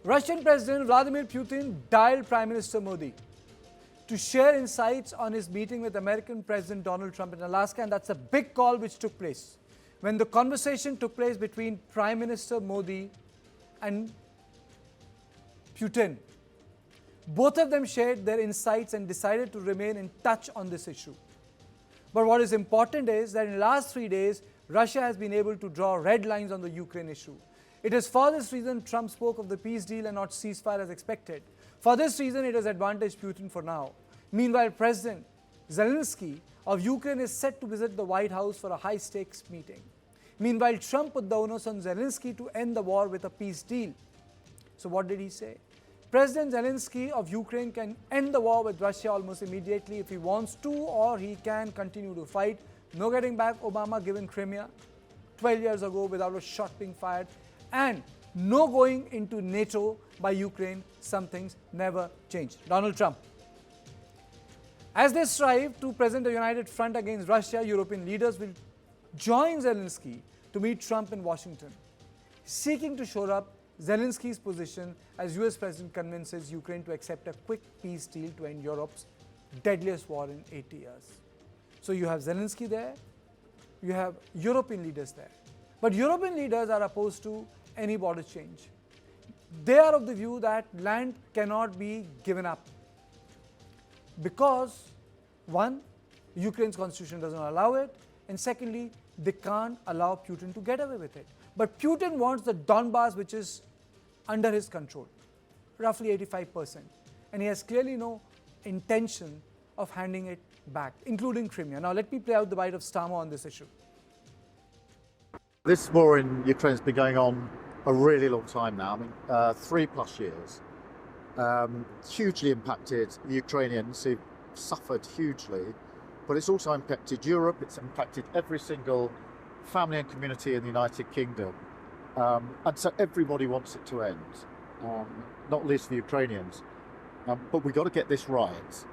Russian President Vladimir Putin dialed Prime Minister Modi to share insights on his meeting with American President Donald Trump in Alaska, and that's a big call which took place. When the conversation took place between Prime Minister Modi and Putin, both of them shared their insights and decided to remain in touch on this issue. But what is important is that in the last 3 days, Russia has been able to draw red lines on the Ukraine issue. It is for this reason Trump spoke of the peace deal and not ceasefire as expected. For this reason, it has advantaged Putin for now. Meanwhile, President Zelensky of Ukraine is set to visit the White House for a high-stakes meeting. Meanwhile, Trump put the onus on Zelensky to end the war with a peace deal. So what did he say? President Zelensky of Ukraine can end the war with Russia almost immediately if he wants to, or he can continue to fight. No getting back Obama given Crimea 12 years ago without a shot being fired, and no going into NATO by Ukraine. Some things never change. Donald Trump. As they strive to present a united front against Russia, European leaders will join Zelensky to meet Trump in Washington, seeking to shore up Zelensky's position as US President convinces Ukraine to accept a quick peace deal to end Europe's deadliest war in 80 years. So you have Zelensky there, you have European leaders there. But European leaders are opposed to any border change. They are of the view that land cannot be given up because, one, Ukraine's constitution doesn't allow it, and secondly, they can't allow Putin to get away with it. But Putin wants the Donbars, which is under his control, roughly 85%. And he has clearly no intention of handing it back, including Crimea. Now, let me play out the bite of Starmer on this issue. This war in Ukraine has been going on a really long time now. I mean, 3+ years. Hugely impacted the Ukrainians who've suffered hugely, but it's also impacted Europe. It's impacted every single family and community in the United Kingdom. And so everybody wants it to end, not least the Ukrainians. But we've got to get this right.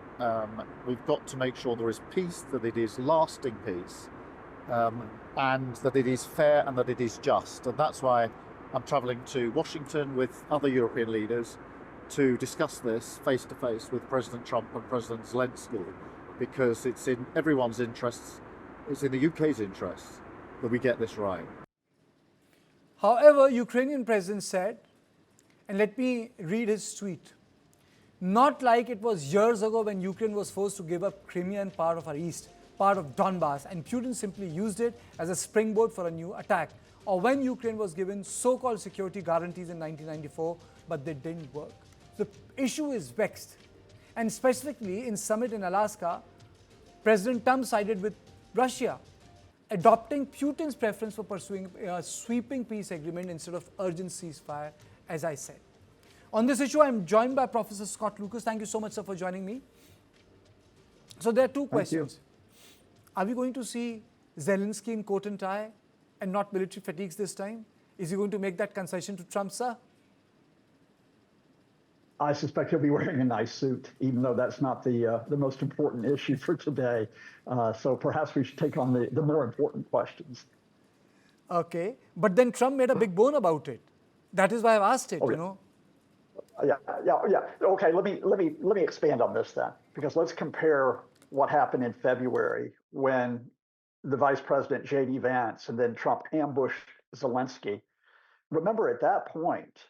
We've got to make sure there is peace, that it is lasting peace, and that it is fair and that it is just. And that's why I'm travelling to Washington with other European leaders to discuss this face to face with President Trump and President Zelensky, because it's in everyone's interests, it's in the UK's interests that we get this right. However, Ukrainian president said, and let me read his tweet, not like it was years ago when Ukraine was forced to give up Crimea and part of our east, part of Donbars, and Putin simply used it as a springboard for a new attack, or when Ukraine was given so-called security guarantees in 1994, but they didn't work. The issue is vexed, and specifically in summit in Alaska, President Trump sided with Russia, adopting Putin's preference for pursuing a sweeping peace agreement instead of urgent ceasefire, as I said. On this issue, I'm joined by Professor Scott Lucas. Thank you so much, sir, for joining me. So there are two questions. Are we going to see Zelensky in coat and tie and not military fatigues this time? Is he going to make that concession to Trump, sir? I suspect he'll be wearing a nice suit, even though that's not the most important issue for today. So perhaps we should take on the more important questions. Okay, but then Trump made a big bone about it. That is why I've asked it, you know. Yeah. Okay, let me expand on this then, because let's compare what happened in February when the Vice President J.D. Vance and then Trump ambushed Zelensky. Remember, at that point,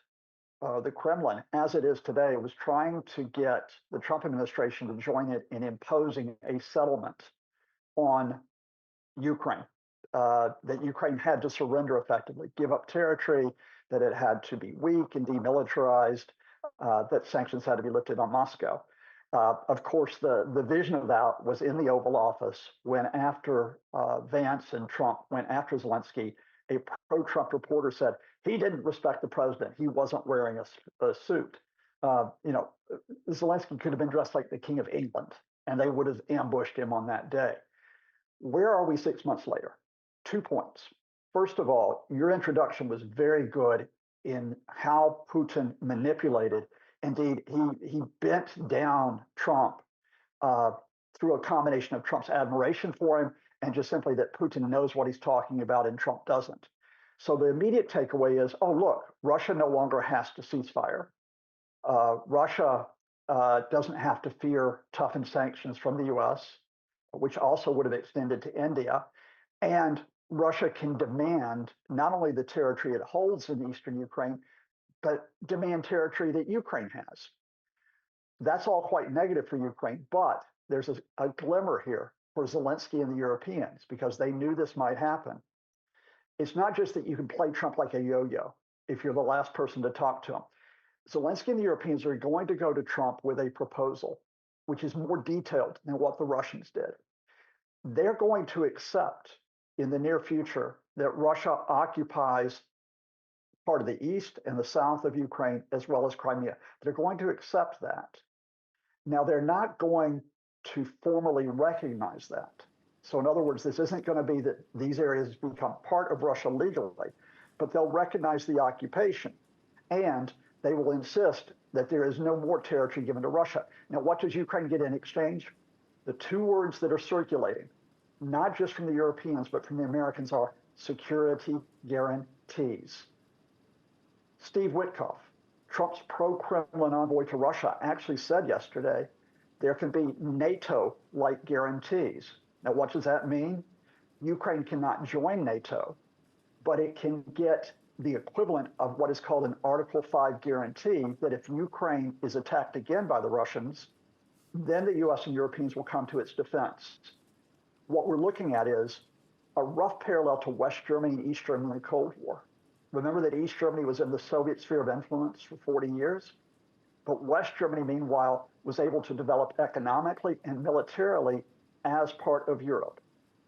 the Kremlin, as it is today, was trying to get the Trump administration to join it in imposing a settlement on Ukraine, that Ukraine had to surrender effectively, give up territory, that it had to be weak and demilitarized, that sanctions had to be lifted on Moscow. Of course, the vision of that was in the Oval Office when, after Vance and Trump went after Zelensky, a pro-Trump reporter said he didn't respect the president. He wasn't wearing a suit. Zelensky could have been dressed like the King of England, and they would have ambushed him on that day. Where are we 6 months later? 2 points. First of all, your introduction was very good in how Putin manipulated. Indeed, he bent down Trump through a combination of Trump's admiration for him and just simply that Putin knows what he's talking about and Trump doesn't. So the immediate takeaway is, oh, look, Russia no longer has to ceasefire. Russia doesn't have to fear toughened sanctions from the US, which also would have extended to India. And Russia can demand not only the territory it holds in eastern Ukraine, but demand territory that Ukraine has. That's all quite negative for Ukraine, but there's a glimmer here for Zelensky and the Europeans because they knew this might happen. It's not just that you can play Trump like a yo-yo if you're the last person to talk to him. Zelensky and the Europeans are going to go to Trump with a proposal, which is more detailed than what the Russians did. They're going to accept in the near future that Russia occupies part of the east and the south of Ukraine, as well as Crimea. They're going to accept that. Now, they're not going to formally recognize that. So in other words, this isn't going to be that these areas become part of Russia legally, but they'll recognize the occupation and they will insist that there is no more territory given to Russia. Now, what does Ukraine get in exchange? The two words that are circulating, not just from the Europeans, but from the Americans, are security guarantees. Steve Witkoff, Trump's pro-Kremlin envoy to Russia, actually said yesterday there can be NATO-like guarantees. Now, what does that mean? Ukraine cannot join NATO, but it can get the equivalent of what is called an Article 5 guarantee that if Ukraine is attacked again by the Russians, then the US and Europeans will come to its defense. What we're looking at is a rough parallel to West Germany and East Germany in the Cold War. Remember that East Germany was in the Soviet sphere of influence for 40 years? But West Germany, meanwhile, was able to develop economically and militarily as part of Europe.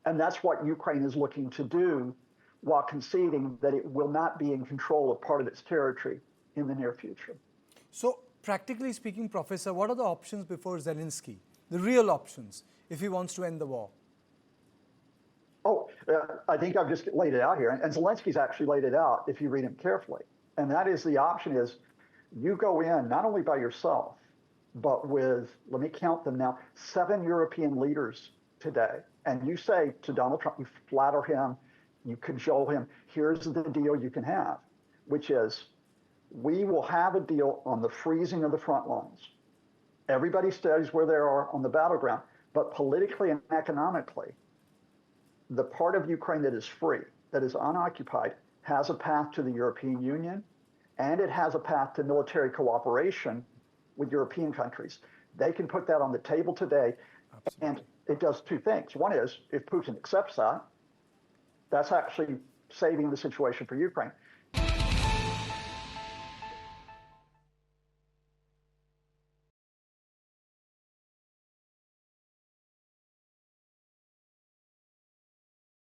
And that's what Ukraine is looking to do while conceding that it will not be in control of part of its territory in the near future. So, practically speaking, Professor, what are the options before Zelensky? The real options, if he wants to end the war? Oh, I think I've just laid it out here. And Zelensky's actually laid it out if you read him carefully. And that is the option is you go in not only by yourself, but with, let me count them now, 7 European leaders today. And you say to Donald Trump, you flatter him, you cajole him, here's the deal you can have, which is we will have a deal on the freezing of the front lines. Everybody stays where they are on the battleground, but politically and economically, the part of Ukraine that is free, that is unoccupied, has a path to the European Union, and it has a path to military cooperation with European countries. They can put that on the table today, Absolutely. And it does two things. One is, if Putin accepts that, that's actually saving the situation for Ukraine.